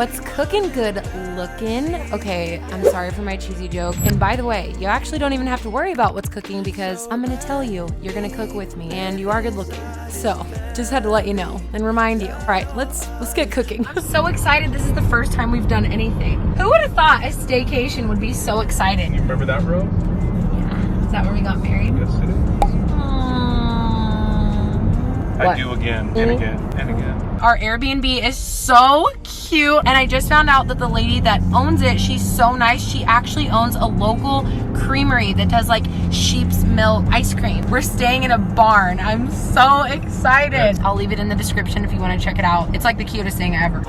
What's cooking good looking? Okay, I'm sorry for my cheesy joke. And by the way, you actually don't even have to worry about what's cooking because I'm gonna tell you, you're gonna cook with me and you are good looking. So just had to let you know and remind you. All right, let's get cooking. I'm so excited. This is the first time we've done anything. Who would have thought a staycation would be so exciting? You remember that road? Yeah. Is that where we got married? Yes, it is. I do again and again and again. Our Airbnb is so cute, and I just found out that the lady that owns it, she's so nice. She actually owns a local creamery that does like sheep's milk ice cream. We're staying in a barn. I'm so excited. I'll leave it in the description if you want to check it out. It's like the cutest thing ever.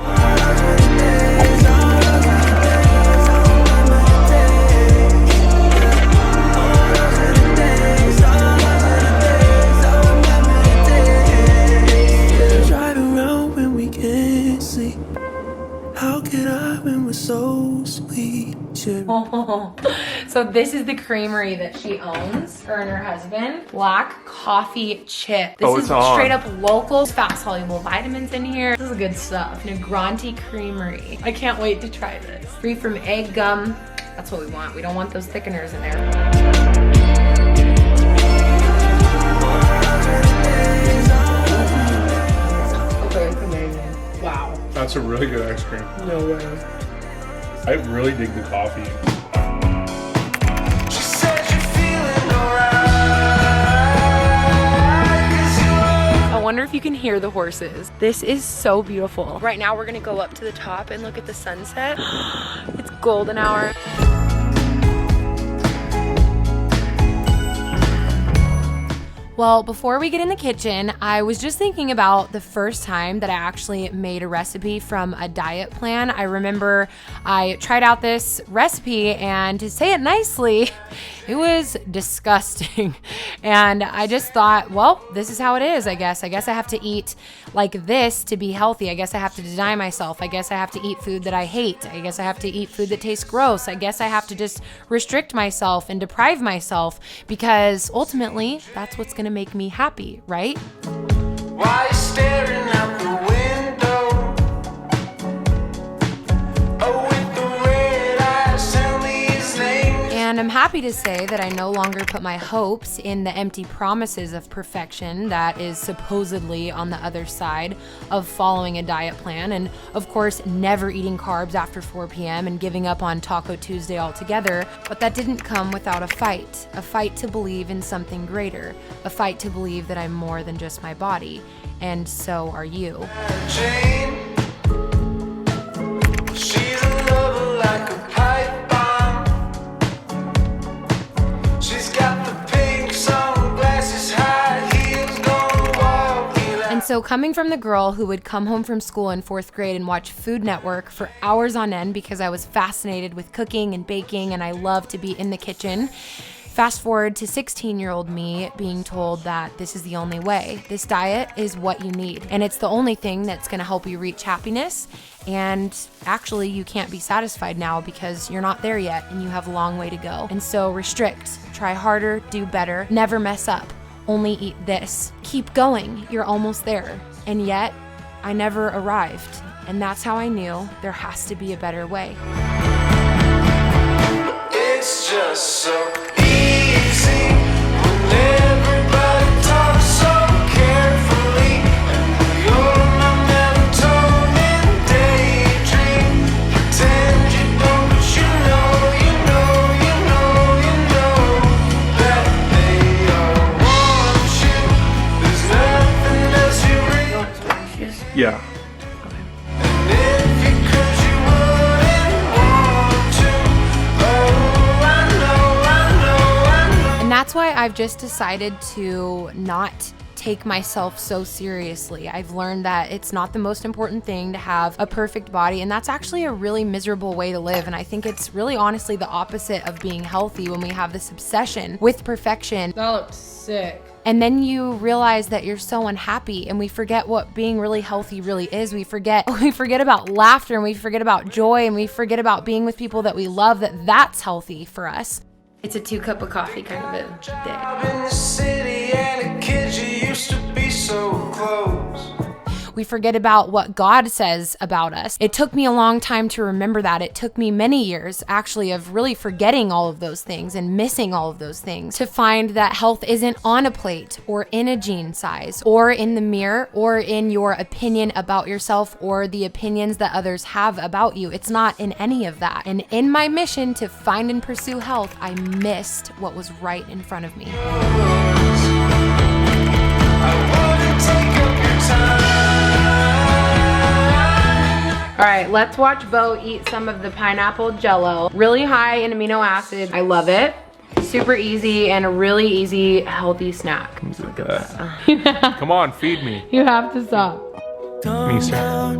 So sweet. So this is the creamery that she owns, her and her husband. Black coffee chip. This is straight up local, fat soluble vitamins in here. This is good stuff. Negranti Creamery. I can't wait to try this. Free from egg, gum. That's what we want. We don't want those thickeners in there. Okay, it's amazing. Wow. That's a really good ice cream. No way. I really dig the coffee. She said you're feeling alright. I wonder if you can hear the horses. This is so beautiful. Right now we're gonna go up to the top and look at the sunset. It's golden hour. Well, before we get in the kitchen, I was just thinking about the first time that I actually made a recipe from a diet plan. I remember I tried out this recipe, and to say it nicely, it was disgusting. And I just thought, well, this is how it is, I guess. I guess I have to eat like this to be healthy. I guess I have to deny myself. I guess I have to eat food that I hate. I guess I have to eat food that tastes gross. I guess I have to just restrict myself and deprive myself, because ultimately that's what's gonna make me happy, right? Why you staring out the window? Oh, with the red eyes, tell me his name. And I'm happy to say that I no longer put my hopes in the empty promises of perfection that is supposedly on the other side of following a diet plan, and of course never eating carbs after 4 p.m. and giving up on Taco Tuesday altogether. But that didn't come without a fight to believe in something greater, a fight to believe that I'm more than just my body, and so are you. Jane, she's a lover like a pipe bomb. She's got the pink sunglasses, high heels, gonna walk in. And so coming from the girl who would come home from school in 4th grade and watch Food Network for hours on end because I was fascinated with cooking and baking and I love to be in the kitchen, fast forward to 16-year-old me being told that this is the only way. This diet is what you need, and it's the only thing that's gonna help you reach happiness. And actually, you can't be satisfied now because you're not there yet and you have a long way to go. And so restrict, try harder, do better, never mess up, only eat this. Keep going, you're almost there. And yet, I never arrived. And that's how I knew there has to be a better way. It's just so easy when everybody talks so carefully, and we all my melatonin daydream. Pretend you don't, but you know that they all want you. There's nothing else you really. Yeah. And if you could, you wouldn't want to. Oh, I know. And that's why I've just decided to not take myself so seriously. I've learned that it's not the most important thing to have a perfect body, and that's actually a really miserable way to live. And I think it's really honestly the opposite of being healthy when we have this obsession with perfection. That looks sick. And then you realize that you're so unhappy, and we forget what being really healthy really is. We forget about laughter, and we forget about joy, and we forget about being with people that we love, that's healthy for us. It's a 2 cup of coffee kind of a day. In the city and a kid, you used to be so close. We forget about what God says about us. It took me a long time to remember that. It took me many years actually of really forgetting all of those things and missing all of those things to find that health isn't on a plate or in a jean size or in the mirror or in your opinion about yourself or the opinions that others have about you. It's not in any of that. And in my mission to find and pursue health, I missed what was right in front of me. All right, let's watch Bo eat some of the pineapple jello. Really high in amino acids. I love it. Super easy and a really easy, healthy snack. Look at that. Come on, feed me. You have to stop. Me, sir.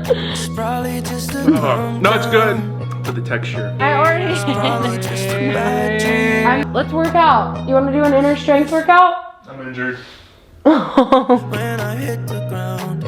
It's probably just a Oh, no, it's good. For the texture. I already. probably just a bad dream. Let's work out. You want to do an inner strength workout? I'm injured. When I hit the ground,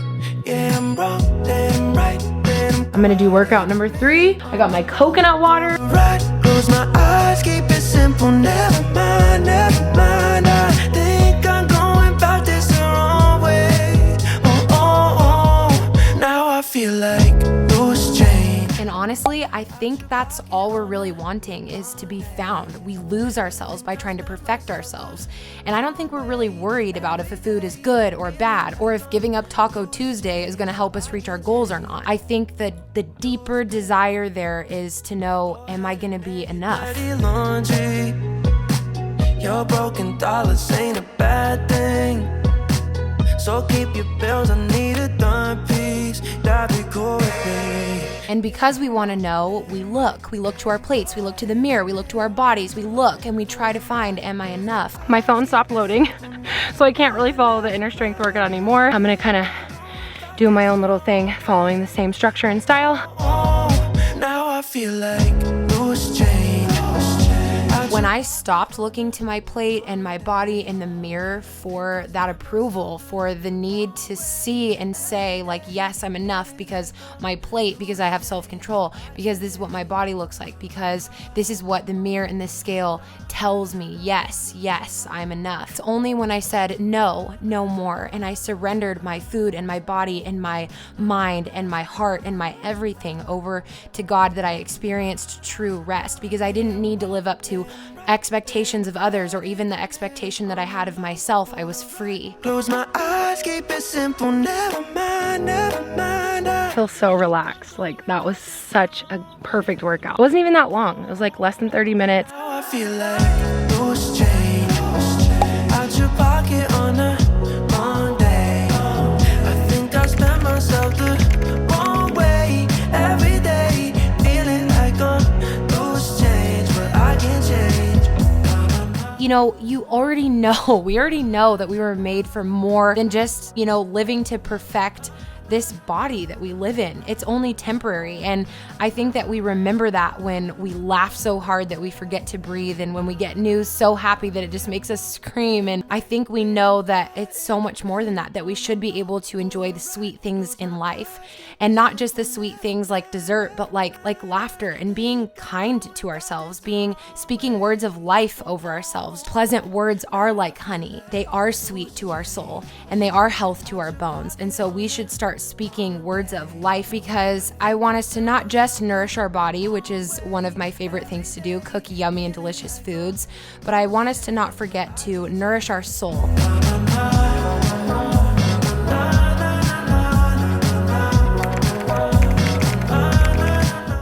yeah, I'm wrong, then right, then I'm gonna do workout number 3. I got my coconut water. I'm right. Close my eyes, keep it simple, never mind, never mind. I think I'm going about this the wrong way. Oh, oh, oh. Now I feel like loose change. And honestly, I think that's all we're really wanting is to be found. We lose ourselves by trying to perfect ourselves. And I don't think we're really worried about if a food is good or bad, or if giving up Taco Tuesday is gonna help us reach our goals or not. I think that the deeper desire there is to know, am I gonna be enough? Dirty laundry. Your broken dollars ain't a bad thing. So keep your bills, I need a dime piece. That'd be cool with me. And because we want to know, we look to our plates, we look to the mirror, we look to our bodies, we look and we try to find, am I enough? My phone stopped loading, so I can't really follow the inner strength workout anymore. I'm gonna kind of do my own little thing, following the same structure and style. Oh, now I feel like loose change. When I stopped looking to my plate and my body in the mirror for that approval, for the need to see and say like, yes, I'm enough because my plate, because I have self-control, because this is what my body looks like, because this is what the mirror and the scale tells me, yes, I'm enough. It's only when I said no more, and I surrendered my food and my body and my mind and my heart and my everything over to God that I experienced true rest, because I didn't need to live up to expectations of others or even the expectation that I had of myself. I was free. Close my eyes, keep it simple, never mind, never mind. I feel so relaxed. Like that was such a perfect workout. It wasn't even that long. It was like less than 30 minutes. Now I feel like loose change. Out your pocket on a Monday. I think I spent myself the wrong way every day. Feeling like I'm loose change, but I can change. You know, we already know that we were made for more than just, living to perfect this body that we live in. It's only temporary. And I think that we remember that when we laugh so hard that we forget to breathe, and when we get news so happy that it just makes us scream. And I think we know that it's so much more than that we should be able to enjoy the sweet things in life, and not just the sweet things like dessert, but like laughter and being kind to ourselves, speaking words of life over ourselves. Pleasant words are like honey. They are sweet to our soul and they are health to our bones. And so we should start speaking words of life, because I want us to not just nourish our body, which is one of my favorite things to do, cook yummy and delicious foods, but I want us to not forget to nourish our soul.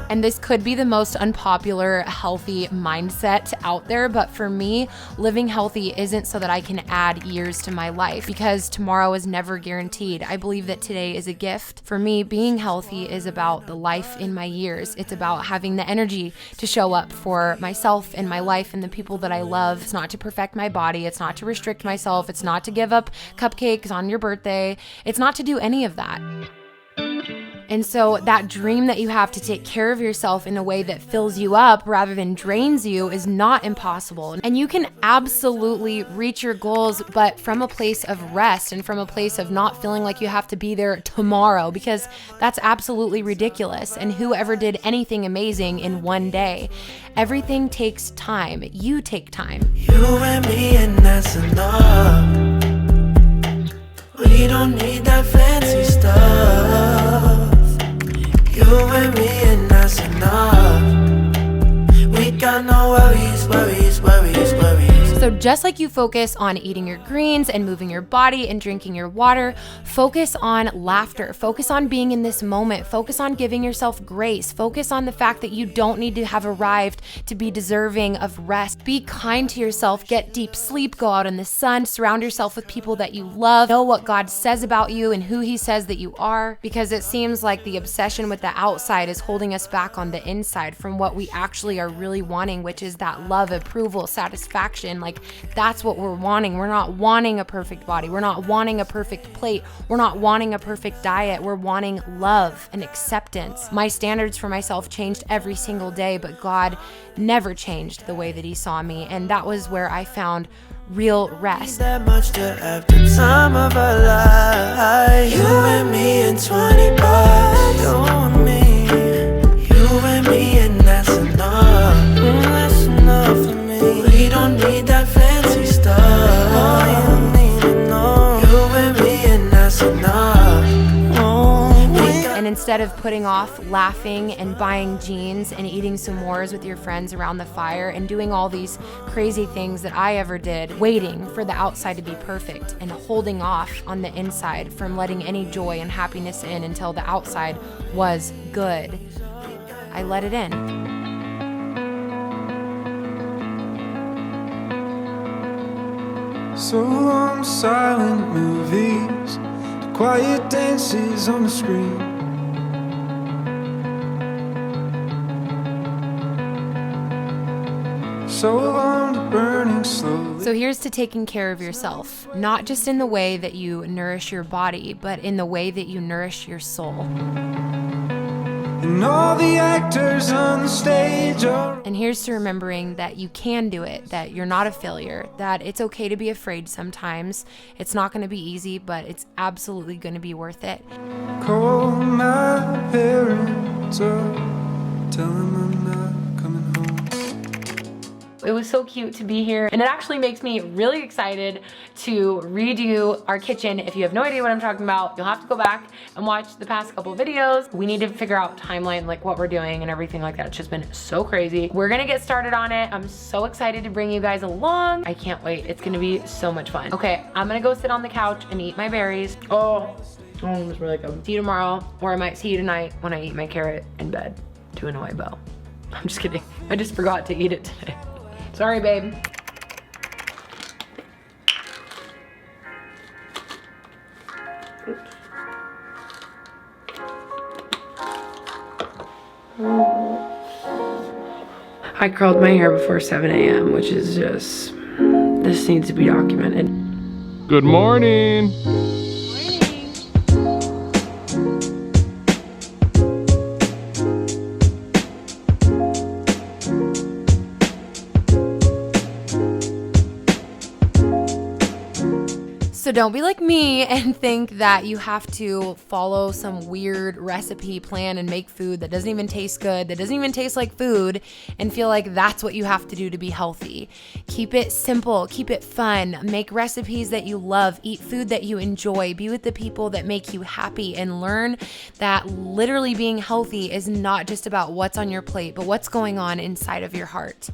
And this could be the most unpopular healthy mindset out there, but for me, living healthy isn't so that I can add years to my life, because tomorrow is never guaranteed. I believe that today is a gift. For me, being healthy is about the life in my years. It's about having the energy to show up for myself and my life and the people that I love. It's not to perfect my body. It's not to restrict myself. It's not to give up cupcakes on your birthday. It's not to do any of that. And so that dream that you have to take care of yourself in a way that fills you up rather than drains you is not impossible. And you can absolutely reach your goals, but from a place of rest and from a place of not feeling like you have to be there tomorrow, because that's absolutely ridiculous. And whoever did anything amazing in one day? Everything takes time. You take time. You and me, and that's enough. We We don't need that fancy stuff. You and me and that's enough. We got no worries, worries, worries, worries. So just like you focus on eating your greens and moving your body and drinking your water, focus on laughter, focus on being in this moment, focus on giving yourself grace, focus on the fact that you don't need to have arrived to be deserving of rest. Be kind to yourself, get deep sleep, go out in the sun, surround yourself with people that you love, know what God says about you and who he says that you are, because it seems like the obsession with the outside is holding us back on the inside from what we actually are really wanting, which is that love, approval, satisfaction. Like, that's what we're wanting. We're not wanting a perfect body. We're not wanting a perfect plate. We're not wanting a perfect diet. We're wanting love and acceptance. My standards for myself changed every single day, but God never changed the way that he saw me. And that was where I found real rest. That much to have the time of our life. You and me and 20 bucks. You and me. You and me and that's enough. That's enough for me. We don't need that fancy stuff. You don't need to know. You and me and that's enough. And instead of putting off laughing and buying jeans and eating s'mores with your friends around the fire and doing all these crazy things that I ever did, waiting for the outside to be perfect and holding off on the inside from letting any joy and happiness in until the outside was good, I let it in. So long silent movies, the quiet dances on the screen. So long to burning slowly. So here's to taking care of yourself, not just in the way that you nourish your body, but in the way that you nourish your soul. And all the actors on the stage are. And here's to remembering that you can do it, that you're not a failure, that it's okay to be afraid sometimes. It's not going to be easy, but it's absolutely going to be worth it. Call my parents up, tell them I'm not coming home. It was so cute to be here, and it actually makes me really excited to redo our kitchen. If you have no idea what I'm talking about, you'll have to go back and watch the past couple videos. We need to figure out timeline, like what we're doing and everything like that. It's just been so crazy. We're gonna get started on it. I'm so excited to bring you guys along. I can't wait. It's gonna be so much fun. Okay, I'm gonna go sit on the couch and eat my berries. Oh, it was really good. See you tomorrow, or I might see you tonight when I eat my carrot in bed to annoy Bo. I'm just kidding. I just forgot to eat it today. Sorry, babe. I curled my hair before 7 a.m., which is just, this needs to be documented. Good morning. So don't be like me and think that you have to follow some weird recipe plan and make food that doesn't even taste good, that doesn't even taste like food, and feel like that's what you have to do to be healthy. Keep it simple, keep it fun, make recipes that you love, eat food that you enjoy, be with the people that make you happy, and learn that literally being healthy is not just about what's on your plate, but what's going on inside of your heart.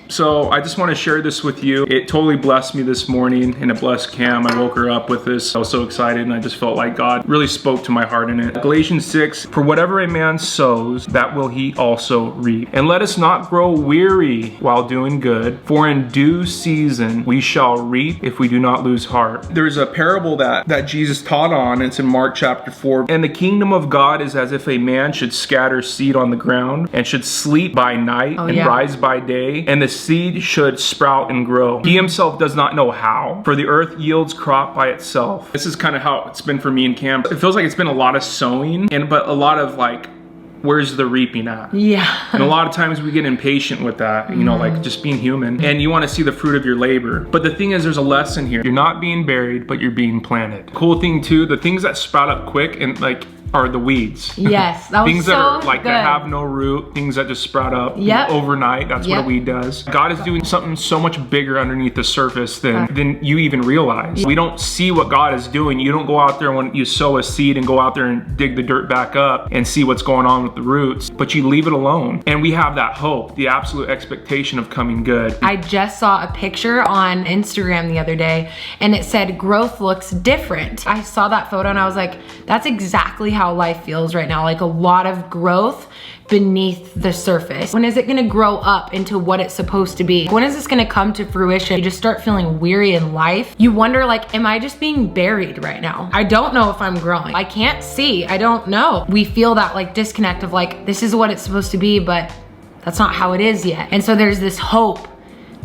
So I just want to share this with you. It totally blessed me this morning, and it blessed Cam. I woke her up with this. I was so excited, and I just felt like God really spoke to my heart in it. Galatians 6, for whatever a man sows, that will he also reap. And let us not grow weary while doing good, for in due season we shall reap if we do not lose heart. There's a parable that Jesus taught on. It's in Mark chapter 4. And the kingdom of God is as if a man should scatter seed on the ground and should sleep by night and rise by day, and the seed should sprout and grow. He himself does not know how, for the earth yields crop by itself. This is kind of how it's been for me and Cam. It feels like it's been a lot of sowing, but a lot of like where's the reaping at? Yeah. And a lot of times we get impatient with that, you know, like just being human, and you want to see the fruit of your labor. But the thing is, there's a lesson here. You're not being buried, but you're being planted. Cool thing too, the things that sprout up quick and like are the weeds. Yes, that was things so that are like good. that have no root, things that just sprout up Yep. overnight. That's what a weed does. God is doing something so much bigger underneath the surface than you even realize. We don't see what God is doing. You don't go out there when you sow a seed and go out there and dig the dirt back up and see what's going on with the roots, but you leave it alone. And we have that hope, the absolute expectation of coming good. I just saw a picture on Instagram the other day and it said growth looks different. I saw that photo and I was like, that's exactly how life feels right now. Like a lot of growth beneath the surface. When is it gonna grow up into what it's supposed to be? When is this gonna come to fruition? You just start feeling weary in life. You wonder like, am I just being buried right now? I don't know if I'm growing. I can't see, I don't know. We feel that like disconnect of like, this is what it's supposed to be, but that's not how it is yet. And so there's this hope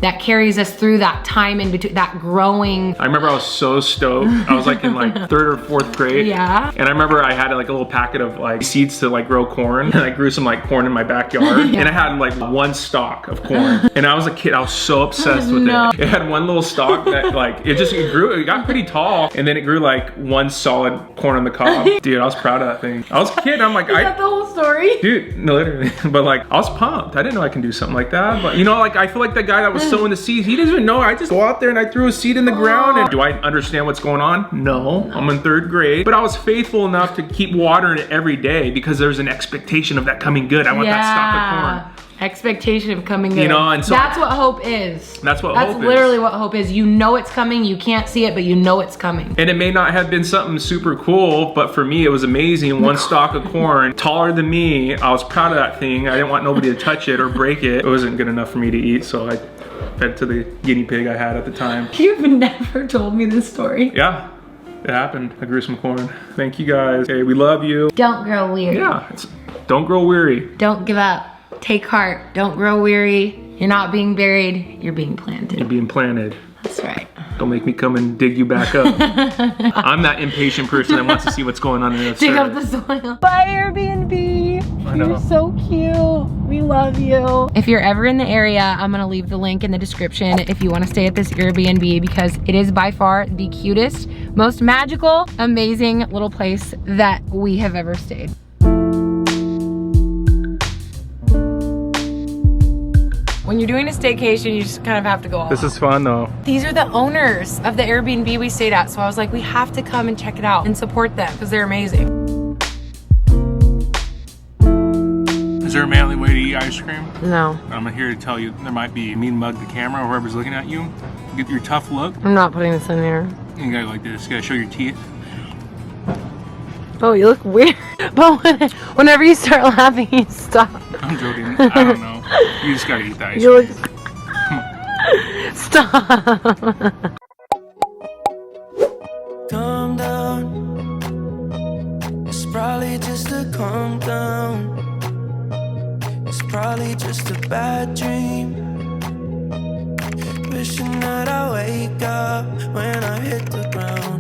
that carries us through that time in between, that growing. I remember I was so stoked. I was like in like 3rd or 4th grade. Yeah. And I remember I had like a little packet of like seeds to like grow corn. And I grew some like corn in my backyard. And I had like 1 stalk of corn. And I was a kid, I was so obsessed with it. It had 1 little stalk that like, it got pretty tall. And then it grew like 1 solid corn on the cob. Dude, I was proud of that thing. I was a kid, I'm like, Is that the whole story? Dude, no, literally. But like, I was pumped. I didn't know I can do something like that. But you know, like I feel like the guy that was sowing the seeds, he doesn't even know. I just go out there and I threw a seed in the ground. And do I understand what's going on? No. I'm in 3rd grade. But I was faithful enough to keep watering it every day because there's an expectation of that coming good. I want that stalk of corn. Expectation of coming good. You know, and so that's what hope is. That's what hope is. That's literally what hope is. You know it's coming, you can't see it, but you know it's coming. And it may not have been something super cool, but for me it was amazing. 1 stalk of corn, taller than me. I was proud of that thing. I didn't want nobody to touch it or break it. It wasn't good enough for me to eat, so I fed to the guinea pig I had at the time. You've never told me this story. Yeah, it happened. I grew some corn. Thank you guys. Hey, we love you. Don't grow weary. Yeah, don't grow weary. Don't give up. Take heart. Don't grow weary. You're not being buried. You're being planted. You're being planted. That's right. Don't make me come and dig you back up. I'm that impatient person that wants to see what's going on in the Dig up the soil. Bye, Airbnb. I know. You're so cute. We love you. If you're ever in the area, I'm gonna leave the link in the description if you wanna stay at this Airbnb because it is by far the cutest, most magical, amazing little place that we have ever stayed. When you're doing a staycation, you just kind of have to go all This out. is fun though. These are the owners of the Airbnb we stayed at, so I was like, we have to come and check it out and support them because they're amazing. Is there a manly way to eat ice cream? No, I'm here to tell you there might be a mean mug the camera or whoever's looking at you. Get your tough look. I'm not putting this in there. You gotta like this. You gotta show your teeth. Oh, you look weird. But whenever you start laughing, you stop. I'm joking. I don't know. You just gotta eat the ice You cream. look. Stop. Calm down. It's probably just a calm down. It's probably just a bad dream. Wishing that I wake up when I hit the ground.